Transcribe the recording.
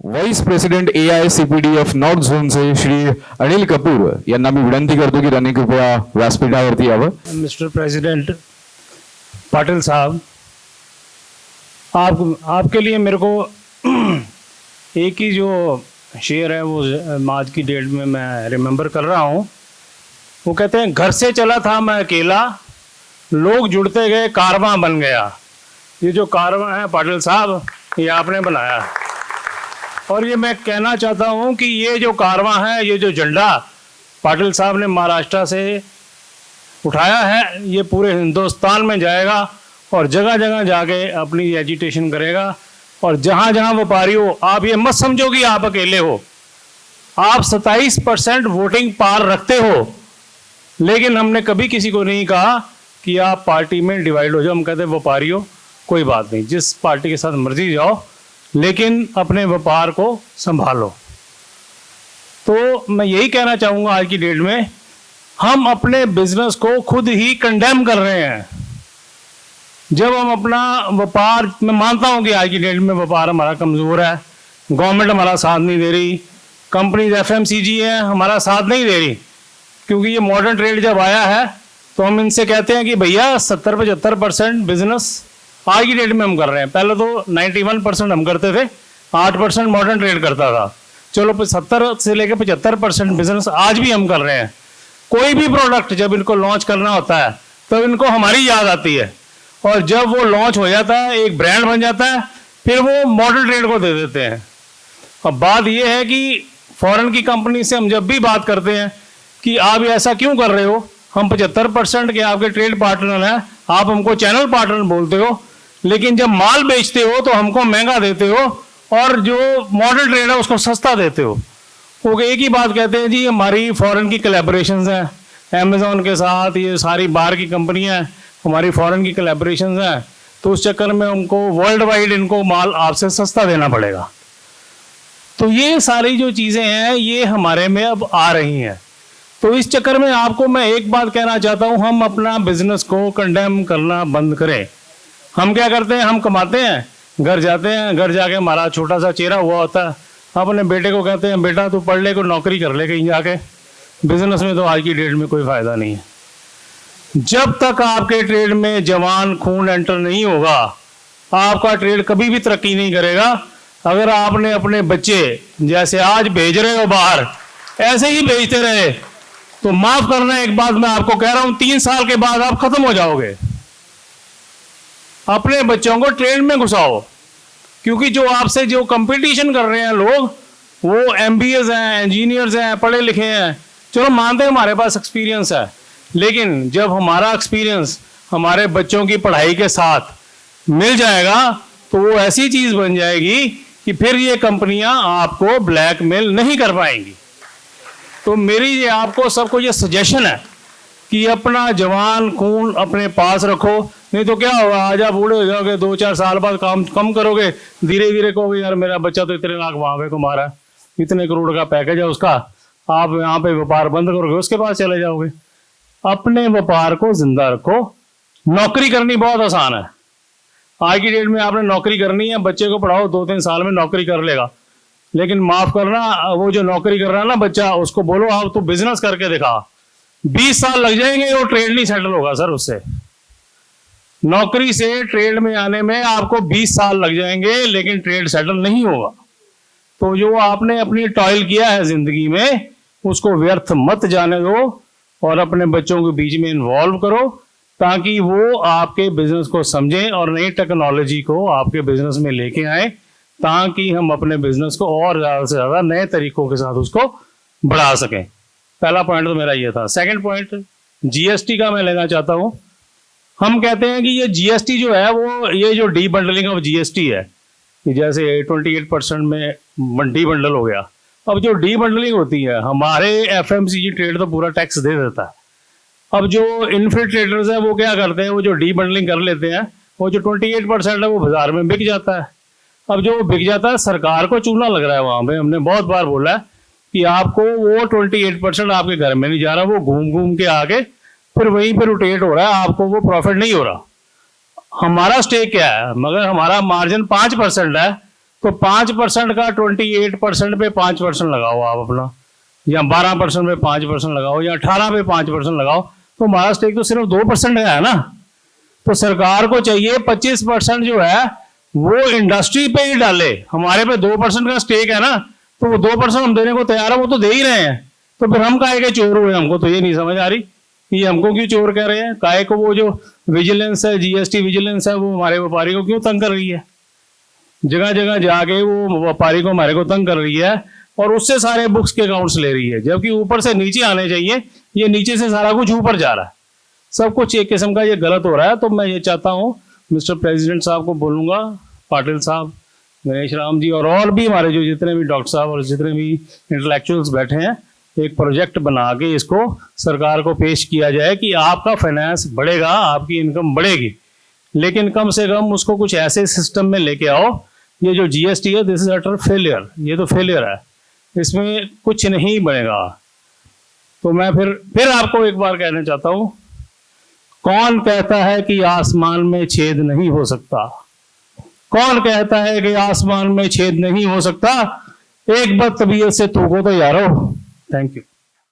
Vice president AICPDF north झोनचे श्री अनिल कपूर यांना मी विनंती करतो की त्यांनी कृपया व्यासपीठावरती यावं. मिस्टर प्रेसिडेंट पाटिल साहब, आपके लिए मेरे को एक ही जो शेर है वो आज की डेट में मैं रिमेंबर कर रहा हूँ. वो कहते हैं, घर से चला था मैं अकेला, लोग जुड़ते गए कारवां बन गया. ये जो कारवां है पाटिल साहब, ये आपने बनाया. और ये मैं कहना चाहता हूँ कि ये जो कारवां है, ये जो झंडा पाटिल साहब ने महाराष्ट्र से उठाया है, ये पूरे हिंदुस्तान में जाएगा और जगह जगह जाके अपनी एजिटेशन करेगा. और जहाँ जहाँ व्यापारी हो, आप ये मत समझो कि आप अकेले हो. आप 27% वोटिंग पावर रखते हो, लेकिन हमने कभी किसी को नहीं कहा कि आप पार्टी में डिवाइड हो जाओ. हम कहते हैं व्यापारी हो, कोई बात नहीं, जिस पार्टी के साथ मर्जी जाओ, लेकिन अपने व्यापार को संभालो. तो मैं यही कहना चाहूँगा, आज की डेट में हम अपने बिजनेस को खुद ही कंडेम कर रहे हैं. जब हम अपना व्यापार, मैं मानता हूँ कि आज की डेट में व्यापार हमारा कमज़ोर है, गवर्नमेंट हमारा साथ नहीं दे रही, कंपनीज FMCG है हमारा साथ नहीं दे रही. क्योंकि ये मॉडर्न ट्रेड जब आया है तो हम इनसे कहते हैं कि भैया 70-75% बिजनेस आज की डेट में हम कर रहे हैं. पहले तो 91% हम करते थे, 8% मॉडर्न ट्रेड करता था. चलो 70 से लेकर 75% बिजनेस आज भी हम कर रहे हैं. कोई भी प्रोडक्ट जब इनको लॉन्च करना होता है तो इनको हमारी याद आती है, और जब वो लॉन्च हो जाता है, एक ब्रांड बन जाता है, फिर वो मॉडर्न ट्रेड को दे देते हैं. अब बात ये है कि फॉरेन की कंपनी से हम जब भी बात करते हैं कि आप ऐसा क्यों कर रहे हो, हम 75% के आपके ट्रेड पार्टनर हैं, आप हमको चैनल पार्टनर बोलते हो, लेकिन जब माल बेचते हो तो हमको महंगा देते हो और जो मॉडर्न ट्रेड है उसको सस्ता देते हो. वो एक ही बात कहते हैं, जी हमारी फॉरेन की कोलैबोरेशंस हैं अमेजोन के साथ, ये सारी बाहर की कंपनियां हैं, हमारी फॉरेन की कोलैबोरेशंस हैं, तो उस चक्कर में उनको वर्ल्ड वाइड इनको माल आपसे सस्ता देना पड़ेगा. तो ये सारी जो चीज़ें हैं ये हमारे में अब आ रही हैं. तो इस चक्कर में आपको मैं एक बात कहना चाहता हूँ, हम अपना बिजनेस को कंडेम करना बंद करें. हम क्या करते हैं, हम कमाते हैं, घर जाते हैं, घर जाके हमारा छोटा सा चेहरा हुआ होता है, अपने बेटे को कहते हैं बेटा तू पढ़ ले, कोई नौकरी कर ले कहीं जाके. बिजनेस में तो आज की डेट में कोई फ़ायदा नहीं है. जब तक आपके ट्रेड में जवान खून एंटर नहीं होगा, आपका ट्रेड कभी भी तरक्की नहीं करेगा. अगर आपने अपने बच्चे जैसे आज भेज रहे हो बाहर, ऐसे ही भेजते रहे, तो माफ़ करना, एक बात मैं आपको कह रहा हूँ, 3 साल के बाद आप ख़त्म हो जाओगे. अपने बच्चों को ट्रेड में घुसाओ, क्योंकि जो आपसे जो कंपटीशन कर रहे हैं लोग, वो MBAs हैं, इंजीनियर्स हैं, पढ़े लिखे हैं. चलो मानते हैं हमारे पास एक्सपीरियंस है, लेकिन जब हमारा एक्सपीरियंस हमारे बच्चों की पढ़ाई के साथ मिल जाएगा तो वो ऐसी चीज़ बन जाएगी कि फिर ये कंपनियां आपको ब्लैकमेल नहीं कर पाएंगी. तो मेरी ये आपको सबको ये सजेशन है कि अपना जवान खून अपने पास रखो, नहीं तो क्या होगा, आज आप बूढ़े हो जाओगे, 2-4 साल बाद काम कम करोगे, धीरे धीरे कहोगे यार मेरा बच्चा तो इतने लाख वहाँ पे कमा रहा है, इतने करोड़ का पैकेज है उसका, आप यहाँ पे व्यापार बंद करोगे, उसके पास चले जाओगे. अपने व्यापार को जिंदा रखो. नौकरी करनी बहुत आसान है. आज की डेट में आपने नौकरी करनी है, बच्चे को पढ़ाओ, 2-3 साल में नौकरी कर लेगा. लेकिन माफ़ करना, वो जो नौकरी कर रहा है ना बच्चा, उसको बोलो आप तो बिजनेस करके दिखा, 20 साल लग जाएंगे, वो ट्रेड नहीं सेटल होगा सर. उससे नौकरी से ट्रेड में आने में आपको 20 साल लग जाएंगे, लेकिन ट्रेड सेटल नहीं होगा. तो जो आपने अपनी टॉयल किया है जिंदगी में, उसको व्यर्थ मत जाने दो और अपने बच्चों के बीच में इन्वॉल्व करो, ताकि वो आपके बिजनेस को समझें और नई टेक्नोलॉजी को आपके बिजनेस में लेके आए, ताकि हम अपने बिजनेस को और ज़्यादा से ज़्यादा नए तरीकों के साथ उसको बढ़ा सकें. पहला पॉइंट तो मेरा ये था. सेकंड पॉइंट GST का मैं लेना चाहता हूँ. हम कहते हैं कि ये GST जो है वो, ये जो डी बंडलिंग ऑफ GST है, जैसे 28% में डी बंडल हो गया. अब जो डी बंडलिंग होती है, हमारे FMCG ट्रेड तो पूरा टैक्स दे देता है. अब जो इन्फिल्ट्रेटर्स हैं वो क्या करते हैं, वो जो डी बंडलिंग कर लेते हैं, वो जो 28% है वो बाजार में बिक जाता है. अब जो बिक जाता है, सरकार को चूना लग रहा है वहाँ पे. हमने बहुत बार बोला है कि आपको वो 28% आपके घर में नहीं जा रहा, वो घूम घूम के आके फिर वहीं पे रोटेट हो रहा है, आपको वो प्रॉफिट नहीं हो रहा. हमारा स्टेक क्या है, मगर हमारा मार्जिन 5% है, तो 5% का 28% पे 5% लगाओ आप अपना, या 12% पे 5% लगाओ, या 18 पे 5% लगाओ, तो हमारा स्टेक तो सिर्फ 2% का है ना। तो सरकार को चाहिए 25% जो है वो इंडस्ट्री पे ही डाले। हमारे पे 2% का स्टेक है ना, तो वो 2% हम देने को तैयार है, वो तो दे ही रहे हैं। तो फिर हम काहे के चोर हुए? हमको तो ये नहीं समझ आ रही कि हमको क्यों चोर कह रहे हैं। काहे को वो जो विजिलेंस है, जीएसटी विजिलेंस है, वो हमारे व्यापारी को क्यों तंग कर रही है? जगह जगह जाके वो व्यापारी को हमारे को तंग कर रही है और उससे सारे बुक्स के अकाउंट्स ले रही है, जबकि ऊपर से नीचे आने चाहिए, ये नीचे से सारा कुछ ऊपर जा रहा है। सब कुछ एक किस्म का ये गलत हो रहा है। तो मैं ये चाहता हूँ मिस्टर प्रेसिडेंट साहब को बोलूँगा, पाटिल साहब, गणेश राम जी और भी हमारे जो जितने भी डॉक्टर साहब और जितने भी इंटेलेक्चुअल्स बैठे हैं, एक प्रोजेक्ट बना के इसको सरकार को पेश किया जाए कि आपका फाइनेंस बढ़ेगा, आपकी इनकम बढ़ेगी, लेकिन कम से कम उसको कुछ ऐसे सिस्टम में लेके आओ। ये जो जीएसटी है, दिस इज अटर फेलियर, ये तो फेलियर है, इसमें कुछ नहीं बनेगा। तो मैं फिर आपको एक बार कहना चाहता हूँ, कौन कहता है कि आसमान में छेद नहीं हो सकता? कौन कहता है कि आसमान में छेद नहीं हो सकता? एक बार तबीयत से थूको तो यारो। Thank you.